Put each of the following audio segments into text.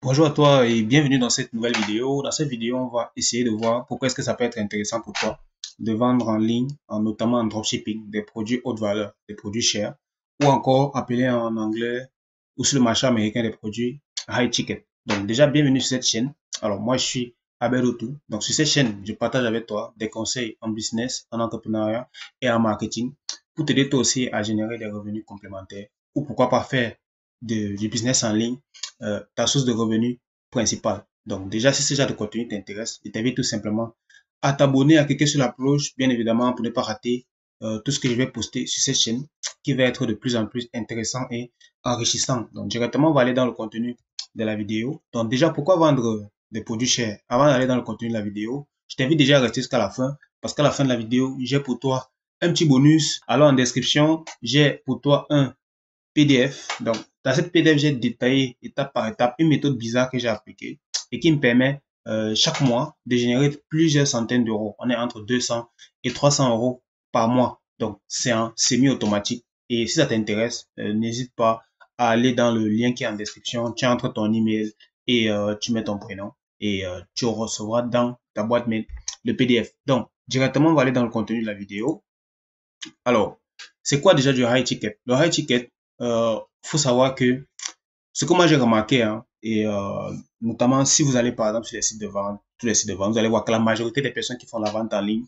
Bonjour à toi et bienvenue dans cette nouvelle vidéo. Dans cette vidéo, on va essayer de voir pourquoi est-ce que ça peut être intéressant pour toi de vendre en ligne, notamment en dropshipping, des produits haute valeur, des produits chers, ou encore appelé en anglais ou sur le marché américain des produits high ticket. Donc déjà, bienvenue sur cette chaîne. Alors moi, je suis Abel Otou. Donc sur cette chaîne, je partage avec toi des conseils en business, en entrepreneuriat et en marketing pour t'aider toi aussi à générer des revenus complémentaires ou pourquoi pas faire du business en ligne ta source de revenus principale. Donc déjà, si ce genre de contenu t'intéresse, je t'invite tout simplement à t'abonner, à cliquer sur la cloche, bien évidemment, pour ne pas rater tout ce que je vais poster sur cette chaîne, qui va être de plus en plus intéressant et enrichissant. Donc directement, on va aller dans le contenu de la vidéo. Donc déjà, pourquoi vendre des produits chers? Avant d'aller dans le contenu de la vidéo, je t'invite déjà à rester jusqu'à la fin, parce qu'à la fin de la vidéo, j'ai pour toi un petit bonus. Alors en description, j'ai pour toi un PDF. Donc, dans cette PDF, j'ai détaillé étape par étape une méthode bizarre que j'ai appliquée et qui me permet chaque mois de générer plusieurs centaines d'euros. On est entre 200 et 300 euros par mois. Donc, c'est un semi-automatique. Et si ça t'intéresse, n'hésite pas à aller dans le lien qui est en description. Tu entres ton email et tu mets ton prénom et tu recevras dans ta boîte mail le PDF. Donc, directement, on va aller dans le contenu de la vidéo. Alors, c'est quoi déjà du high ticket? Le high ticket, faut savoir que ce que moi j'ai remarqué, hein, et notamment si vous allez par exemple sur les sites de vente, tous les sites de vente, vous allez voir que la majorité des personnes qui font la vente en ligne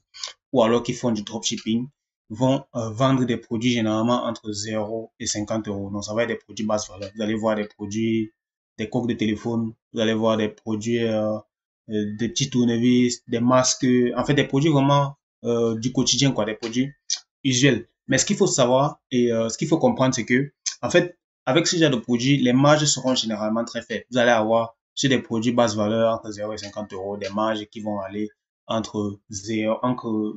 ou alors qui font du dropshipping vont vendre des produits généralement entre 0 et 50 euros. Donc ça va être des produits basse valeur. Vous allez voir des produits, des coques de téléphone, vous allez voir des produits, des petits tournevis, des masques, en fait des produits vraiment du quotidien, quoi, des produits usuels. Mais ce qu'il faut savoir et ce qu'il faut comprendre, c'est que en fait avec ce genre de produits, les marges seront généralement très faibles. Vous allez avoir sur des produits basse valeur entre 0 et 50 euros, des marges qui vont aller entre 0, entre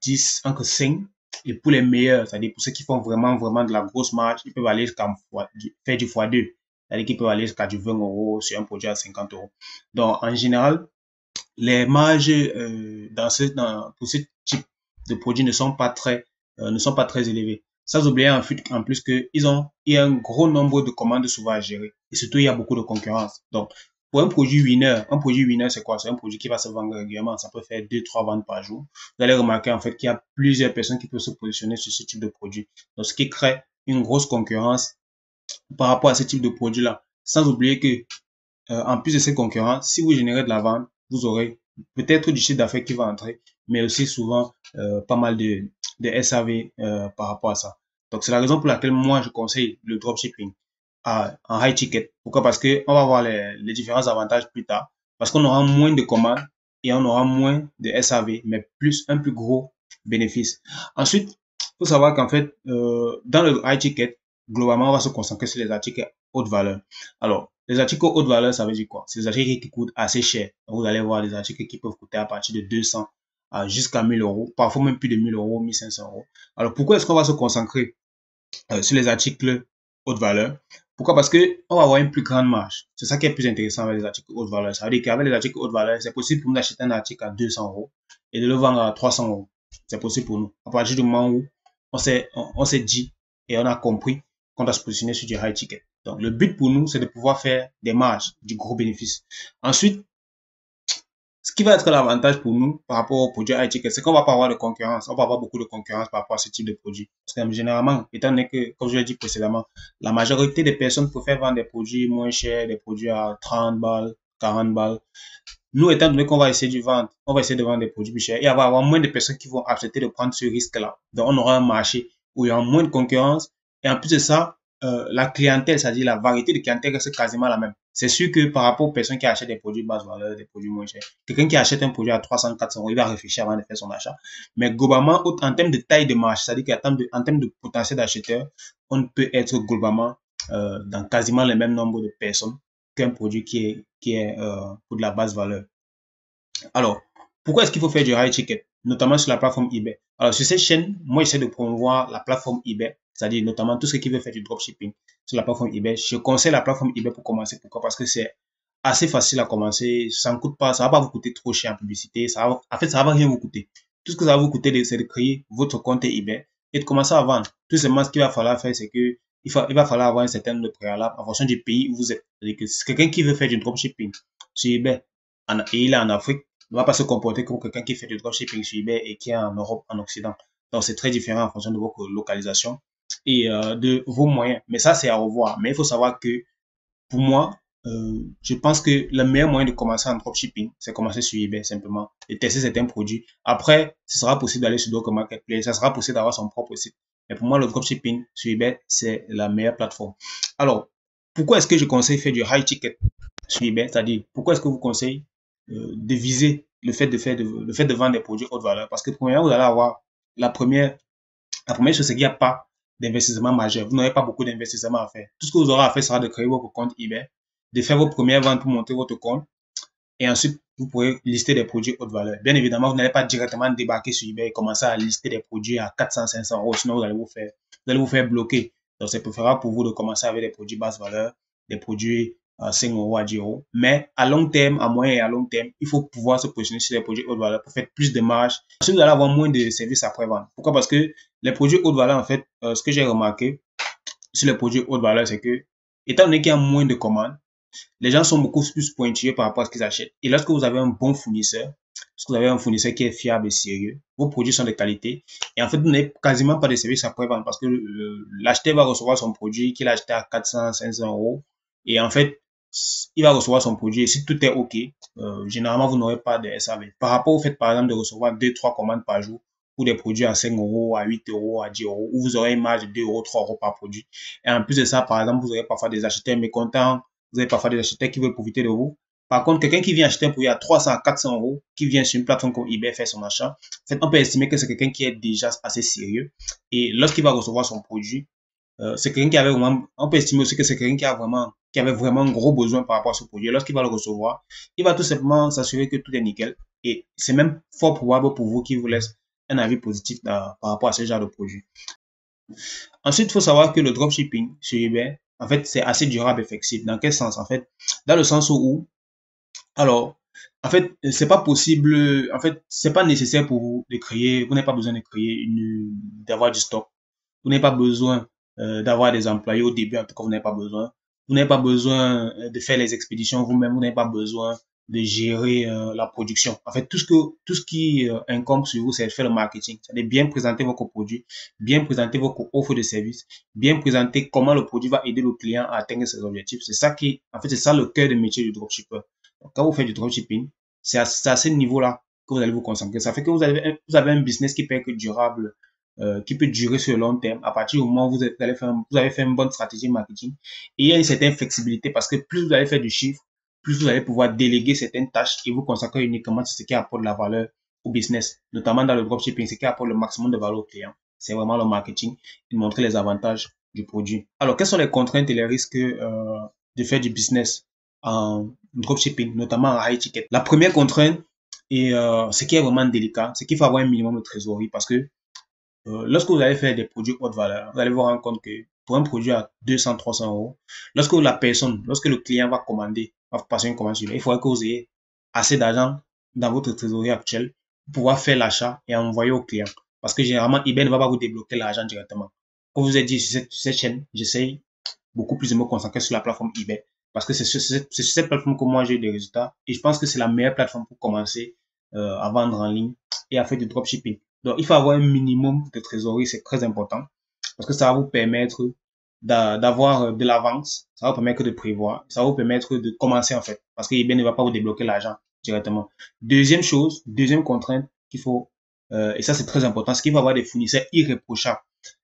10, entre 5. Et pour les meilleurs, c'est-à-dire pour ceux qui font vraiment de la grosse marge, ils peuvent aller jusqu'à faire du x2. C'est-à-dire qu'ils peuvent aller jusqu'à du 20 euros sur un produit à 50 euros. Donc, en général, les marges pour ce type de produit ne sont pas très élevées. Sans oublier en plus qu'il y a un gros nombre de commandes souvent à gérer. Et surtout, il y a beaucoup de concurrence. Donc, pour un produit winner, c'est quoi? C'est un produit qui va se vendre régulièrement. Ça peut faire 2, 3 ventes par jour. Vous allez remarquer, en fait, qu'il y a plusieurs personnes qui peuvent se positionner sur ce type de produit. Donc, ce qui crée une grosse concurrence par rapport à ce type de produit-là. Sans oublier que en plus de ces concurrents, si vous générez de la vente, vous aurez peut-être du chiffre d'affaires qui va entrer, mais aussi souvent pas mal de SAV par rapport à ça. Donc, c'est la raison pour laquelle moi, je conseille le dropshipping en high ticket. Pourquoi? Parce que on va voir les différents avantages plus tard. Parce qu'on aura moins de commandes et on aura moins de SAV, mais un plus gros bénéfice. Ensuite, il faut savoir qu'en fait, dans le high ticket, globalement, on va se concentrer sur les articles haute valeur. Alors, les articles haute valeur, ça veut dire quoi? C'est des articles qui coûtent assez cher. Donc, vous allez voir des articles qui peuvent coûter à partir de 200 jusqu'à 1000 euros, parfois même plus de 1000 euros, 1500 euros. Alors, pourquoi est-ce qu'on va se concentrer sur les articles haute valeur? Pourquoi? Parce que on va avoir une plus grande marge. C'est ça qui est plus intéressant avec les articles haute valeur. Ça veut dire qu'avec les articles haute valeur, c'est possible pour nous d'acheter un article à 200 euros et de le vendre à 300 euros. C'est possible pour nous. À partir du moment où on s'est dit et on a compris qu'on doit se positionner sur du high ticket. Donc, le but pour nous, c'est de pouvoir faire des marges, du gros bénéfice. Ensuite, ce qui va être l'avantage pour nous par rapport aux produits high ticket, c'est qu'on va pas avoir de concurrence. On va avoir beaucoup de concurrence par rapport à ce type de produit. Parce que généralement, étant donné que, comme je l'ai dit précédemment, la majorité des personnes préfèrent vendre des produits moins chers, des produits à 30 balles, 40 balles. Nous, étant donné qu'on va essayer de vendre, on va essayer de vendre des produits plus chers et il va y avoir moins de personnes qui vont accepter de prendre ce risque-là. Donc, on aura un marché où il y a moins de concurrence et en plus de ça, la clientèle, c'est-à-dire la variété de clientèle reste quasiment la même. C'est sûr que par rapport aux personnes qui achètent des produits de basse valeur, des produits moins chers, quelqu'un qui achète un produit à 300, 400 euros, il va réfléchir avant de faire son achat. Mais globalement, en termes de taille de marché, c'est-à-dire qu'en termes de potentiel d'acheteur, on peut être globalement dans quasiment le même nombre de personnes qu'un produit qui est pour de la basse valeur. Alors, pourquoi est-ce qu'il faut faire du high ticket, notamment sur la plateforme eBay? Alors, sur cette chaîne, moi, j'essaie de promouvoir la plateforme eBay, c'est-à-dire notamment tout ce qui veut faire du dropshipping sur la plateforme eBay. Je conseille la plateforme eBay pour commencer. Pourquoi? Parce que c'est assez facile à commencer. Ça ne coûte pas, ça va pas vous coûter trop cher en publicité. En fait, ça va rien vous coûter. Tout ce que ça va vous coûter, c'est de créer votre compte eBay et de commencer à vendre. Tout simplement, ce qu'il va falloir faire, c'est que il va falloir avoir un certain nombre de préalables en fonction du pays où vous êtes. C'est-à-dire que si quelqu'un qui veut faire du dropshipping sur eBay et il est en Afrique, ne va pas se comporter comme quelqu'un qui fait du dropshipping sur eBay et qui est en Europe, en Occident. Donc, c'est très différent en fonction de votre localisation et de vos moyens. Mais ça, c'est à revoir. Mais il faut savoir que pour moi, je pense que le meilleur moyen de commencer en dropshipping, c'est commencer sur eBay simplement et tester certains produits. Après, ce sera possible d'aller sur d'autres marketplaces, ça sera possible d'avoir son propre site. Mais pour moi, le dropshipping sur eBay, c'est la meilleure plateforme. Alors, pourquoi est-ce que je conseille faire du high ticket sur eBay? C'est-à-dire, pourquoi est-ce que vous conseillez de viser le fait de vendre des produits haute valeur? Parce que premièrement, vous allez avoir la première chose, c'est qu'il n'y a pas d'investissement majeur. Vous n'aurez pas beaucoup d'investissement à faire. Tout ce que vous aurez à faire sera de créer votre compte eBay, de faire vos premières ventes pour monter votre compte et ensuite, vous pourrez lister des produits haute valeur. Bien évidemment, vous n'allez pas directement débarquer sur eBay et commencer à lister des produits à 400, 500 euros, sinon vous allez vous faire bloquer. Donc, c'est préférable pour vous de commencer avec des produits basse valeur, des produits à 5 euros, à 10 euros. Mais à long terme, à moyen et à long terme, il faut pouvoir se positionner sur des produits haute valeur pour faire plus de marge. Ensuite, vous allez avoir moins de services après-vente. Pourquoi? Parce que les produits haute valeur, en fait, ce que j'ai remarqué sur les produits haute valeur, c'est que, étant donné qu'il y a moins de commandes, les gens sont beaucoup plus pointilleux par rapport à ce qu'ils achètent. Et lorsque vous avez un bon fournisseur, lorsque vous avez un fournisseur qui est fiable et sérieux, vos produits sont de qualité. Et en fait, vous n'avez quasiment pas de service après-vente parce que l'acheteur va recevoir son produit qu'il a acheté à 400, 500 euros. Et en fait, il va recevoir son produit. Et si tout est OK, généralement, vous n'aurez pas de SAV. Par rapport au fait, par exemple, de recevoir 2-3 commandes par jour pour des produits à 5 euros, à 8 euros, à 10 euros, où vous aurez une marge de 2 euros, 3 euros par produit. Et en plus de ça, par exemple, vous aurez parfois des acheteurs mécontents. Vous avez parfois des acheteurs qui veulent profiter de vous. Par contre, quelqu'un qui vient acheter un produit à 300 à 400 euros, qui vient sur une plateforme comme eBay faire son achat, en fait, on peut estimer que c'est quelqu'un qui est déjà assez sérieux. Et lorsqu'il va recevoir son produit, c'est quelqu'un qui avait vraiment, on peut estimer aussi que c'est quelqu'un qui avait vraiment un gros besoin par rapport à ce produit. Lorsqu'il va le recevoir, il va tout simplement s'assurer que tout est nickel. Et c'est même fort probable pour vous qu'il vous laisse un avis positif par rapport à ce genre de produit. Ensuite, il faut savoir que le dropshipping sur eBay, en fait, c'est assez durable et flexible. Dans quel sens? En fait, dans le sens où, alors, en fait, c'est pas possible, en fait, c'est pas nécessaire pour vous de créer, vous n'avez pas besoin de créer d'avoir du stock. Vous n'avez pas besoin d'avoir des employés au début, en tout cas, vous n'avez pas besoin. Vous n'avez pas besoin de faire les expéditions vous-même, vous n'avez pas besoin de gérer la production. En fait, tout ce qui incombe sur vous, c'est de faire le marketing. C'est de bien présenter votre produit, bien présenter votre offre de service, bien présenter comment le produit va aider le client à atteindre ses objectifs. C'est ça qui, en fait, c'est ça le cœur de métier du dropshipper. Donc, quand vous faites du dropshipping, c'est à ce niveau-là que vous allez vous concentrer. Ça fait que vous avez un business qui peut être durable, qui peut durer sur le long terme à partir du moment où vous avez fait une bonne stratégie marketing. Et il y a une certaine flexibilité parce que plus vous allez faire du chiffre, plus vous allez pouvoir déléguer certaines tâches et vous consacrer uniquement sur ce qui apporte de la valeur au business, notamment dans le dropshipping, ce qui apporte le maximum de valeur au client. C'est vraiment le marketing et de montrer les avantages du produit. Alors, quelles sont les contraintes et les risques de faire du business en dropshipping, notamment en high ticket? La première contrainte, et ce qui est vraiment délicat, c'est qu'il faut avoir un minimum de trésorerie parce que lorsque vous allez faire des produits haute valeur, vous allez vous rendre compte que pour un produit à 200, 300 euros, lorsque le client va commander, va passer une commande sur lui, il faudrait que vous ayez assez d'argent dans votre trésorerie actuelle pour pouvoir faire l'achat et envoyer au client. Parce que généralement, eBay ne va pas vous débloquer l'argent directement. Comme je vous ai dit sur cette chaîne, j'essaye beaucoup plus de me concentrer sur la plateforme eBay. Parce que c'est sur cette plateforme que moi j'ai eu des résultats. Et je pense que c'est la meilleure plateforme pour commencer à vendre en ligne et à faire du dropshipping. Donc, il faut avoir un minimum de trésorerie, c'est très important. Parce que ça va vous permettre d'avoir de l'avance. Ça va vous permettre de prévoir. Ça va vous permettre de commencer en fait. Parce que eBay ne va pas vous débloquer l'argent directement. Deuxième chose, deuxième contrainte qu'il faut, et ça c'est très important, c'est qu'il faut avoir des fournisseurs irréprochables.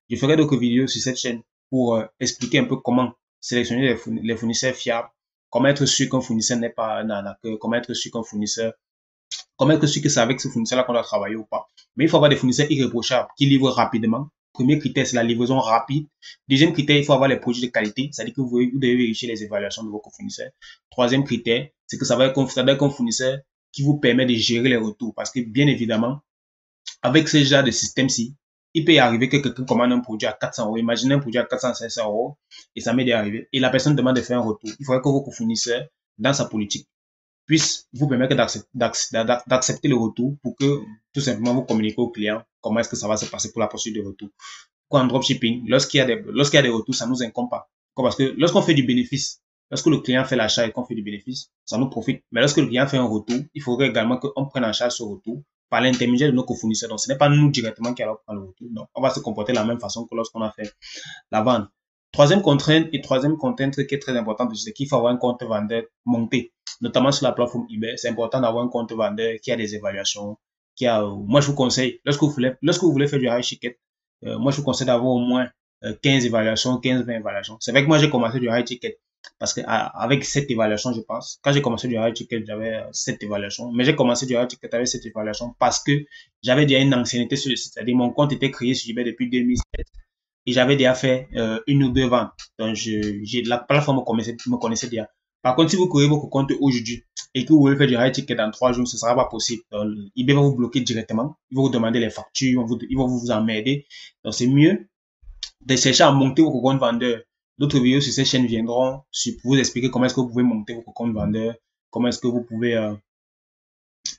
Je ferai d'autres vidéos sur cette chaîne pour expliquer un peu comment sélectionner les fournisseurs fiables, comment être sûr qu'un fournisseur n'est pas un arnaqueur, comment être sûr que c'est avec ce fournisseur-là qu'on doit travailler ou pas. Mais il faut avoir des fournisseurs irréprochables qui livrent rapidement. Premier critère, c'est la livraison rapide. Deuxième critère, il faut avoir les produits de qualité, c'est-à-dire que vous devez vérifier les évaluations de vos fournisseurs. Troisième critère, c'est que ça doit être un fournisseur qui vous permet de gérer les retours. Parce que bien évidemment, avec ce genre de système-ci, il peut y arriver que quelqu'un commande un produit à 400 euros. Imaginez un produit à 400, 500 euros et ça m'est arrivé. Et la personne demande de faire un retour. Il faudrait que vos fournisseurs, dans sa politique, puisse vous permettre d'accepter le retour pour que tout simplement vous communiquez au client comment est-ce que ça va se passer pour la poursuite de retour. Pourquoi en dropshipping, lorsqu'il y a des retours, ça nous incombe pas. Pourquoi? Parce que lorsqu'on fait du bénéfice, lorsque le client fait l'achat et qu'on fait du bénéfice, ça nous profite. Mais lorsque le client fait un retour, il faudrait également qu'on prenne en charge ce retour par l'intermédiaire de nos cofournisseurs. Donc, ce n'est pas nous directement qui allons prendre le retour. Donc, on va se comporter de la même façon que lorsqu'on a fait la vente. Troisième contrainte qui est très importante, c'est qu'il faut avoir un compte vendeur monté, notamment sur la plateforme eBay. C'est important d'avoir un compte vendeur qui a des évaluations, moi je vous conseille, lorsque vous voulez faire du high ticket, moi je vous conseille d'avoir au moins 15 évaluations, 15-20 évaluations. C'est vrai que moi j'ai commencé du high ticket parce que avec cette évaluation, je pense, quand j'ai commencé du high ticket, j'avais 7 évaluations, mais j'ai commencé du high ticket avec cette évaluation parce que j'avais déjà une ancienneté sur le site, c'est-à-dire mon compte était créé sur eBay depuis 2007 et j'avais déjà fait une ou deux ventes. Donc, la plateforme me connaissait déjà. Par contre, si vous créez votre compte aujourd'hui et que vous voulez faire du high ticket dans 3 jours, ce ne sera pas possible. Donc, eBay va vous bloquer directement. Il va vous demander les factures, il va vous emmerder. Donc, c'est mieux de chercher à monter votre compte vendeur. D'autres vidéos sur cette chaîne viendront pour vous expliquer comment est-ce que vous pouvez monter votre compte vendeur, comment est-ce que vous pouvez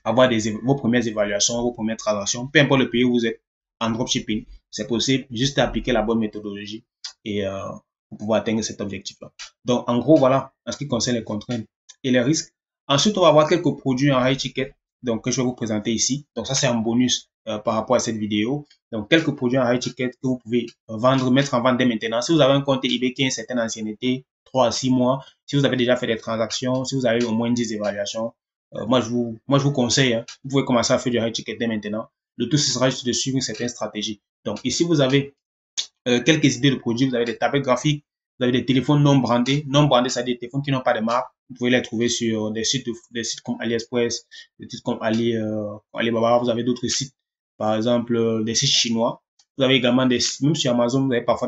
avoir vos premières évaluations, vos premières transactions, peu importe le pays où vous êtes en dropshipping, c'est possible, juste appliquer la bonne méthodologie et pour pouvoir atteindre cet objectif-là. Donc, en gros, voilà, en ce qui concerne les contraintes et les risques. Ensuite, on va voir quelques produits en high ticket, donc que je vais vous présenter ici. Donc, ça, c'est un bonus par rapport à cette vidéo. Donc, quelques produits en high ticket que vous pouvez vendre, mettre en vente dès maintenant. Si vous avez un compte eBay qui a une certaine ancienneté, 3 à 6 mois, si vous avez déjà fait des transactions, si vous avez au moins 10 évaluations, moi, je vous conseille, hein, vous pouvez commencer à faire du high ticket dès maintenant. Le tout, ce sera juste de suivre une certaine stratégie. Donc, ici, vous avez quelques idées de produits. Vous avez des tablettes graphiques, vous avez des téléphones non brandés. Non brandés, c'est-à-dire des téléphones qui n'ont pas de marque. Vous pouvez les trouver sur des sites comme AliExpress, des sites comme Alibaba. Vous avez d'autres sites, par exemple, des sites chinois. Vous avez également même sur Amazon, vous avez parfois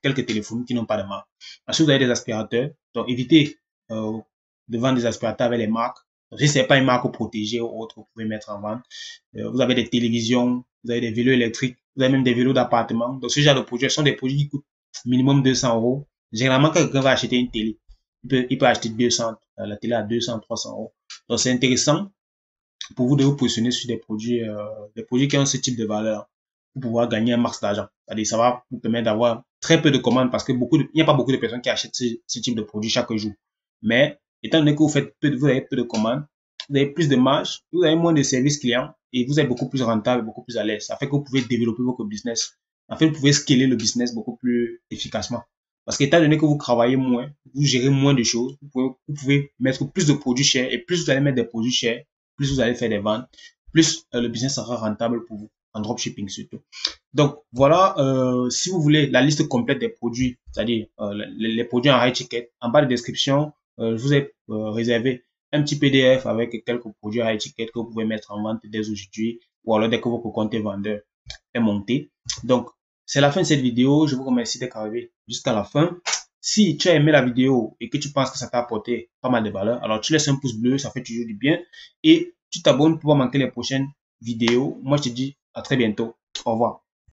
quelques téléphones qui n'ont pas de marque. Ensuite, vous avez des aspirateurs. Donc, évitez de vendre des aspirateurs avec les marques. Donc, si ce n'est pas une marque protégée ou autre, vous pouvez mettre en vente. Vous avez des télévisions, vous avez des vélos électriques, vous avez même des vélos d'appartement. Donc, ce genre de produits sont des produits qui coûtent minimum 200 euros. Généralement, quand quelqu'un va acheter une télé, il peut acheter 200, la télé à 200, 300 euros. Donc, c'est intéressant pour vous de vous positionner sur des produits qui ont ce type de valeur pour pouvoir gagner un max d'argent. C'est-à-dire, ça va vous permettre d'avoir très peu de commandes parce que il n'y a pas beaucoup de personnes qui achètent ce type de produits chaque jour. Mais, étant donné que vous avez peu de commandes, vous avez plus de marge, vous avez moins de services clients et vous êtes beaucoup plus rentable, beaucoup plus à l'aise. Ça fait que vous pouvez développer votre business. En fait, vous pouvez scaler le business beaucoup plus efficacement. Parce qu'étant donné que vous travaillez moins, vous gérez moins de choses, vous pouvez mettre plus de produits chers et plus vous allez mettre des produits chers, plus vous allez faire des ventes, plus le business sera rentable pour vous, en dropshipping surtout. Donc voilà, si vous voulez la liste complète des produits, c'est-à-dire les produits en high ticket, en bas de description, je vous ai réservé un petit PDF avec quelques produits high ticket que vous pouvez mettre en vente dès aujourd'hui ou alors dès que votre compte vendeur est monté. Donc, c'est la fin de cette vidéo. Je vous remercie d'être arrivé jusqu'à la fin. Si tu as aimé la vidéo et que tu penses que ça t'a apporté pas mal de valeur, alors tu laisses un pouce bleu, ça fait toujours du bien. Et tu t'abonnes pour pas manquer les prochaines vidéos. Moi, je te dis à très bientôt. Au revoir.